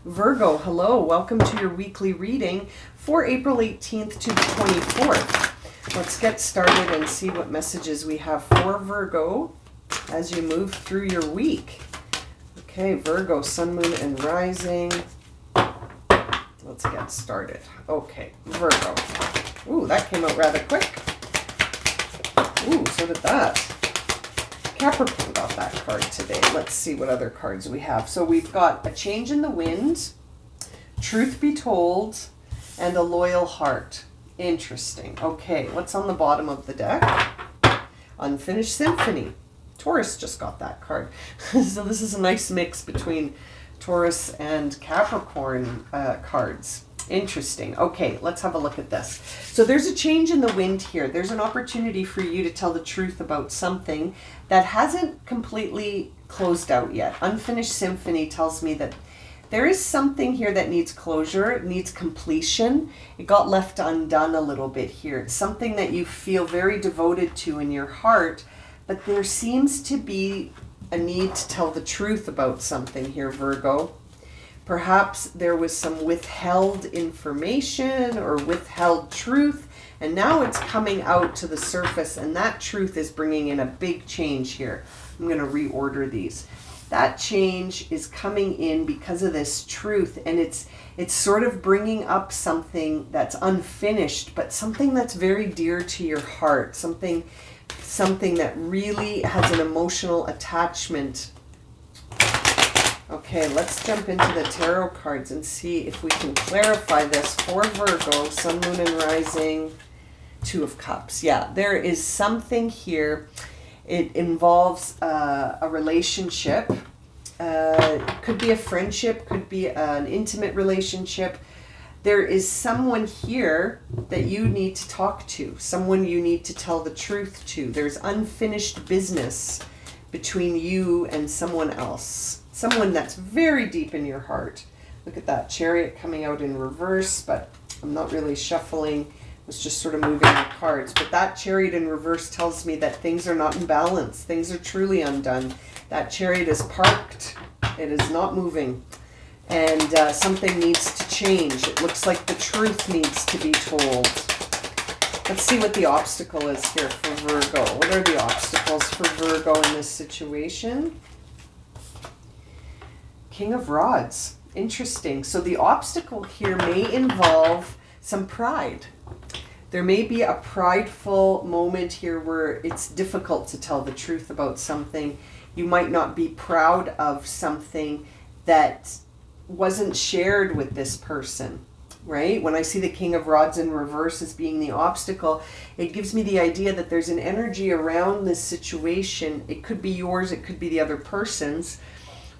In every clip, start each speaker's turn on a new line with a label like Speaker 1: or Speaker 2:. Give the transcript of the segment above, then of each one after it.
Speaker 1: Virgo, hello. Welcome to your weekly reading for April 18th to the 24th. Let's get started and see what messages we have for Virgo as you move through your week. Okay, Virgo, sun, moon, and rising. Let's get started. Okay, Virgo. Ooh, that came out rather quick. Ooh, so did that. Capricorn got that card today. Let's see what other cards we have. So we've got a change in the wind, truth be told, and a loyal heart. Interesting. Okay, what's on the bottom of the deck? Unfinished symphony. Taurus just got that card. So this is a nice mix between Taurus and Capricorn cards. Interesting. Okay, let's have a look at this. So there's a change in the wind here. There's an opportunity for you to tell the truth about something that hasn't completely closed out yet. Unfinished symphony tells me that there is something here that needs closure. It needs completion. It got left undone a little bit here. It's something that you feel very devoted to in your heart, but there seems to be a need to tell the truth about something here, Virgo. Perhaps there was some withheld information or withheld truth, and now it's coming out to the surface, and that truth is bringing in a big change here. I'm going to reorder these. That change is coming in because of this truth, and it's sort of bringing up something that's unfinished, but something that's very dear to your heart, something that really has an emotional attachment. Okay, let's jump into the tarot cards and see if we can clarify this for Virgo, sun, moon, and rising. Two of Cups. Yeah, there is something here. It involves a relationship. Could be a friendship, could be an intimate relationship. There is someone here that you need to talk to, someone you need to tell the truth to. There's unfinished business between you and someone else. Someone that's very deep in your heart. Look at that Chariot coming out in reverse, but I'm not really shuffling. I was just sort of moving the cards. But that Chariot in reverse tells me that things are not in balance. Things are truly undone. That Chariot is parked. It is not moving. And something needs to change. It looks like the truth needs to be told. Let's see what the obstacle is here for Virgo. What are the obstacles for Virgo in this situation? King of Rods. Interesting. So the obstacle here may involve some pride. There may be a prideful moment here where it's difficult to tell the truth about something. You might not be proud of something that wasn't shared with this person, right? When I see the King of Rods in reverse as being the obstacle, it gives me the idea that there's an energy around this situation. It could be yours, it could be the other person's,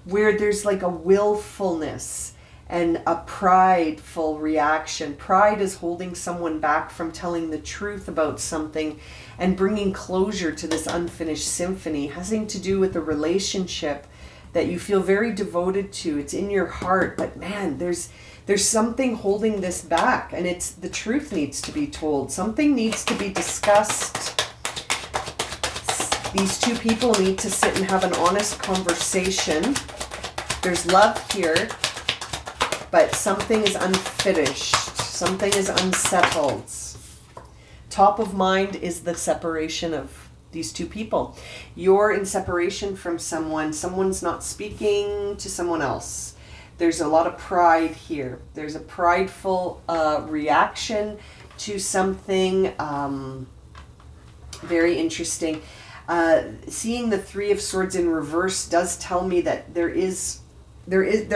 Speaker 1: where there's like a willfulness and a prideful reaction. Pride is holding someone back from telling the truth about something and bringing closure to this unfinished symphony, having to do with a relationship that you feel very devoted to. It's in your heart, but man, there's something holding this back, and it's the truth needs to be told. Something needs to be discussed. These two people need to sit and have an honest conversation. There's love here, but something is unfinished. Something is unsettled. Top of mind is the separation of these two people. You're in separation from someone. Someone's not speaking to someone else. There's a lot of pride here. There's a prideful reaction to something very interesting. Seeing the Three of Swords in reverse does tell me that there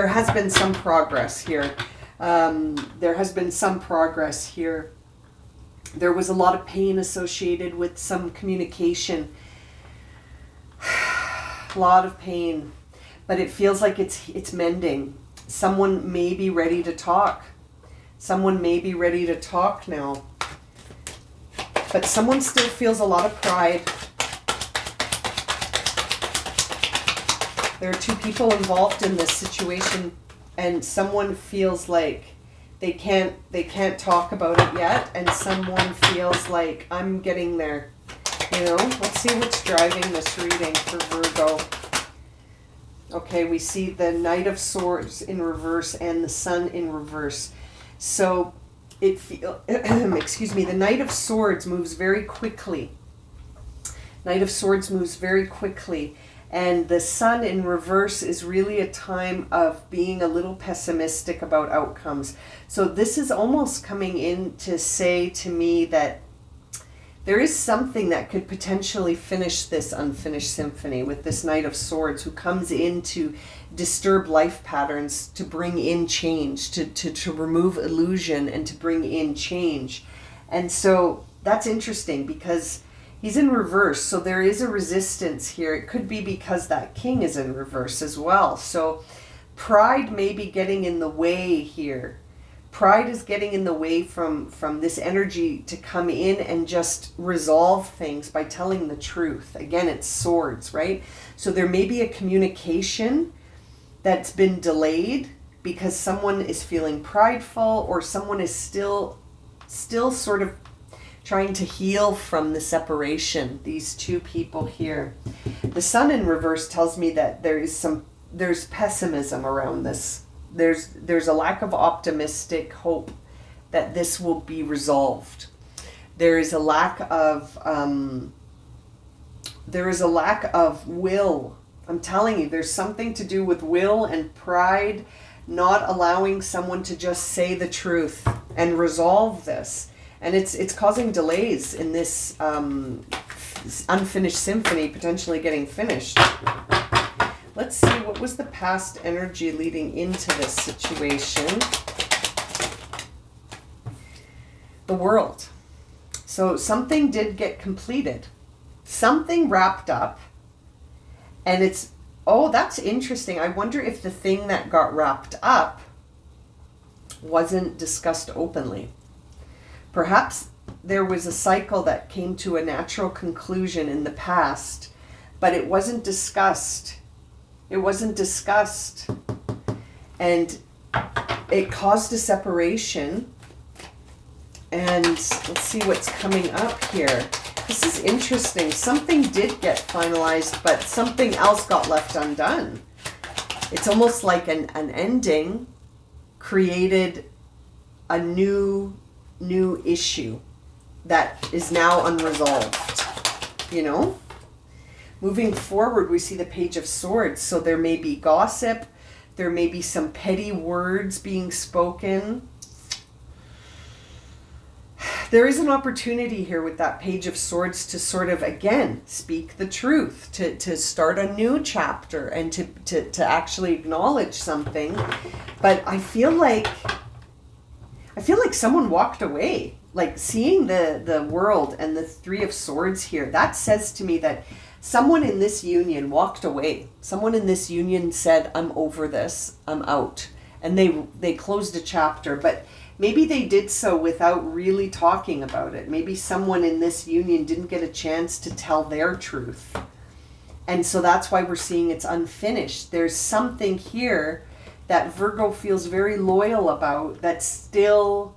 Speaker 1: has been some progress here. There has been some progress here. There was a lot of pain associated with some communication. A lot of pain, but it feels like it's mending. Someone may be ready to talk. Someone may be ready to talk now. But someone still feels a lot of pride. There are two people involved in this situation, and someone feels like they can't talk about it yet, and someone feels like, I'm getting there. You know, let's see what's driving this reading for Virgo. Okay, we see the Knight of Swords in reverse and the Sun in reverse. So excuse me, the Knight of Swords moves very quickly. Knight of Swords moves very quickly. And the Sun in reverse is really a time of being a little pessimistic about outcomes. So this is almost coming in to say to me that there is something that could potentially finish this unfinished symphony with this Knight of Swords who comes in to disturb life patterns, to bring in change, to remove illusion and to bring in change. And so that's interesting because he's in reverse, so there is a resistance here. It could be because that king is in reverse as well. So pride may be getting in the way here. Pride is getting in the way from this energy to come in and just resolve things by telling the truth. Again, it's swords, right? So there may be a communication that's been delayed because someone is feeling prideful or someone is still sort of trying to heal from the separation, these two people here. The Sun in reverse tells me that there's pessimism around this. There's a lack of optimistic hope that this will be resolved. There is a lack of will. I'm telling you, there's something to do with will and pride, not allowing someone to just say the truth and resolve this. And it's causing delays in this unfinished symphony potentially getting finished. Let's see, what was the past energy leading into this situation? The World. So something did get completed. Something wrapped up. And it's, oh, that's interesting. I wonder if the thing that got wrapped up wasn't discussed openly. Perhaps there was a cycle that came to a natural conclusion in the past, but it wasn't discussed. It wasn't discussed. And it caused a separation. And let's see what's coming up here. This is interesting. Something did get finalized, but something else got left undone. It's almost like an ending created a new issue that is now unresolved, you know? Moving forward, we see the Page of Swords. So there may be gossip. There may be some petty words being spoken. There is an opportunity here with that Page of Swords to sort of, again, speak the truth, to start a new chapter and to actually acknowledge something. But I feel like someone walked away. Like seeing the World and the Three of Swords here, that says to me that someone in this union walked away. Someone in this union said, I'm over this, I'm out. And they closed a chapter, but maybe they did so without really talking about it. Maybe someone in this union didn't get a chance to tell their truth. And so that's why we're seeing it's unfinished. There's something here that Virgo feels very loyal about that's still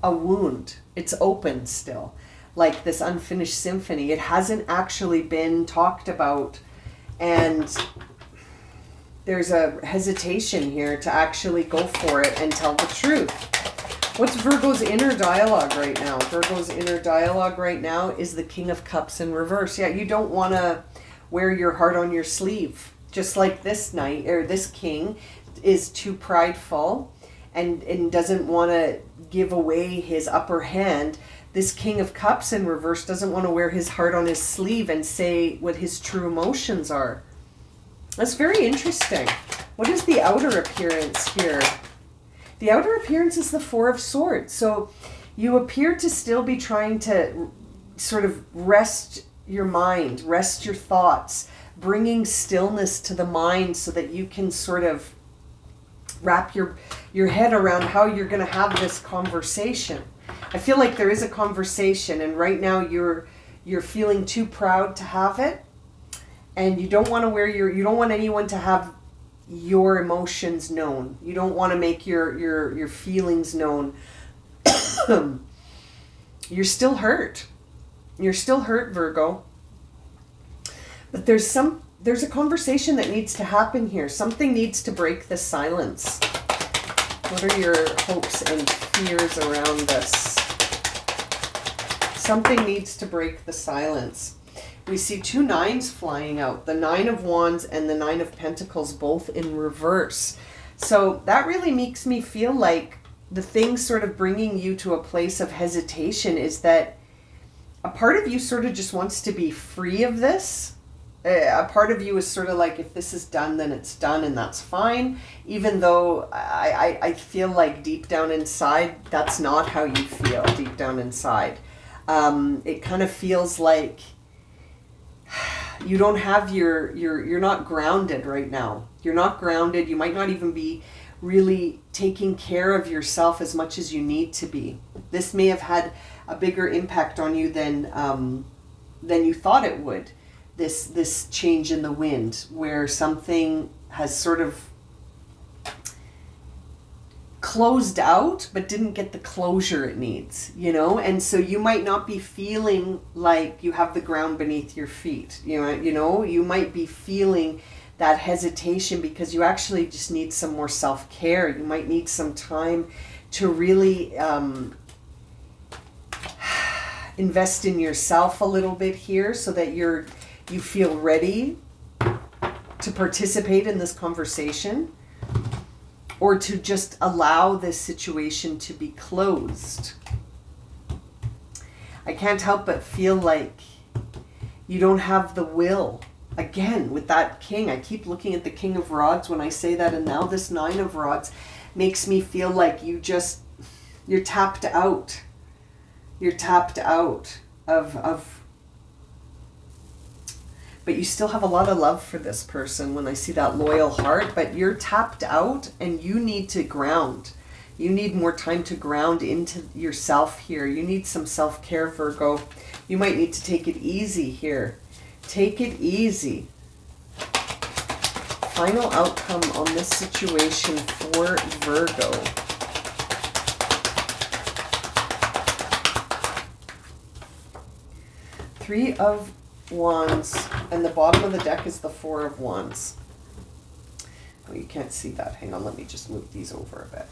Speaker 1: a wound. It's open still. Like this unfinished symphony. It hasn't actually been talked about. And there's a hesitation here to actually go for it and tell the truth. What's Virgo's inner dialogue right now? Virgo's inner dialogue right now is the King of Cups in reverse. Yeah, you don't want to wear your heart on your sleeve. Just like this knight, or this king, is too prideful and doesn't want to give away his upper hand. This King of Cups in reverse doesn't want to wear his heart on his sleeve and say what his true emotions are. That's very interesting. What is the outer appearance here? The outer appearance is the Four of Swords. So you appear to still be trying to sort of rest your mind, rest your thoughts, bringing stillness to the mind so that you can sort of wrap your head around how you're going to have this conversation. I feel like there is a conversation, and right now you're feeling too proud to have it, and you don't want to you don't want anyone to have your emotions known. You don't want to make your feelings known. You're still hurt. You're still hurt, Virgo. But there's there's a conversation that needs to happen here. Something needs to break the silence. What are your hopes and fears around this? Something needs to break the silence. We see 2 9s flying out. The 9 of Wands and the 9 of Pentacles both in reverse. So that really makes me feel like the thing sort of bringing you to a place of hesitation is that a part of you sort of just wants to be free of this. A part of you is sort of like, if this is done, then it's done, and that's fine. Even though I feel like deep down inside, that's not how you feel deep down inside. It kind of feels like you don't have you're not grounded right now. You're not grounded. You might not even be really taking care of yourself as much as you need to be. This may have had a bigger impact on you than you thought it would. This change in the wind, where something has sort of closed out but didn't get the closure it needs, you know? And so you might not be feeling like you have the ground beneath your feet. You might be feeling that hesitation because you actually just need some more self-care. You might need some time to really invest in yourself a little bit here so that you feel ready to participate in this conversation, or to just allow this situation to be closed. I can't help but feel like you don't have the will. Again, with that king, I keep looking at the King of Rods when I say that, and now this 9 of Rods makes me feel like you're tapped out. You're tapped out of but you still have a lot of love for this person when I see that loyal heart, but you're tapped out and you need to ground. You need more time to ground into yourself here. You need some self-care, Virgo. You might need to take it easy here. Take it easy. Final outcome on this situation for Virgo. Three of Wands, and the bottom of the deck is the 4 of Wands. Oh, you can't see that. Hang on, let me just move these over a bit.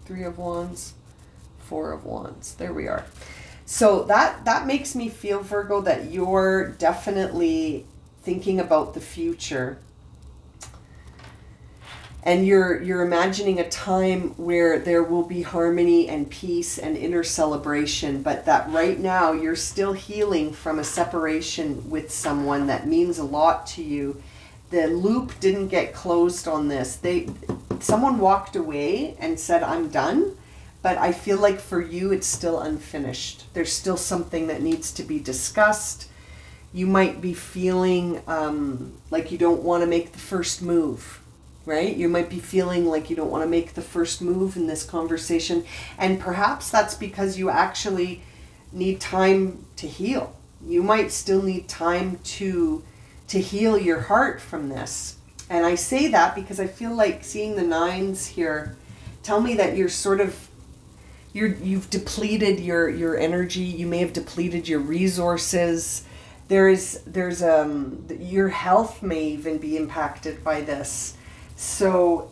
Speaker 1: 3 of Wands, 4 of Wands. There we are. So that makes me feel, Virgo, that you're definitely thinking about the future. And you're imagining a time where there will be harmony and peace and inner celebration, but that right now you're still healing from a separation with someone that means a lot to you. The loop didn't get closed on this. Someone walked away and said, I'm done, but I feel like for you it's still unfinished. There's still something that needs to be discussed. You might be feeling like you don't want to make the first move. Right? You might be feeling like you don't want to make the first move in this conversation. And perhaps that's because you actually need time to heal. You might still need time to heal your heart from this. And I say that because I feel like seeing the 9s here tell me that you're sort of, you've depleted your energy. You may have depleted your resources. There's your health may even be impacted by this. So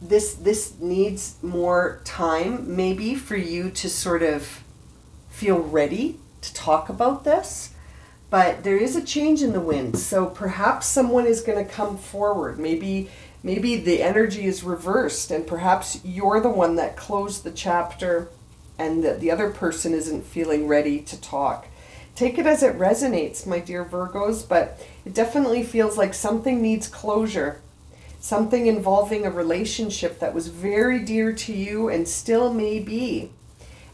Speaker 1: this needs more time maybe for you to sort of feel ready to talk about this. But there is a change in the wind. So perhaps someone is going to come forward. Maybe the energy is reversed and perhaps you're the one that closed the chapter and the other person isn't feeling ready to talk. Take it as it resonates, my dear Virgos, but it definitely feels like something needs closure. Something involving a relationship that was very dear to you and still may be.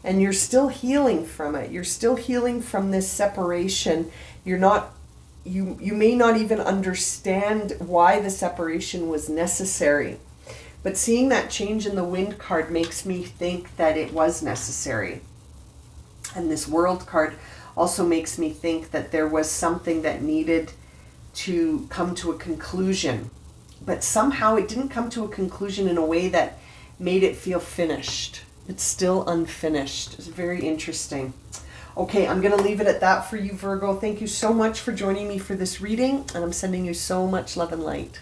Speaker 1: And you're still healing from it. You're still healing from this separation. You may not even understand why the separation was necessary. But seeing that change in the wind card makes me think that it was necessary. And this world card also makes me think that there was something that needed to come to a conclusion. But somehow it didn't come to a conclusion in a way that made it feel finished. It's still unfinished. It's very interesting. Okay, I'm going to leave it at that for you, Virgo. Thank you so much for joining me for this reading, and I'm sending you so much love and light.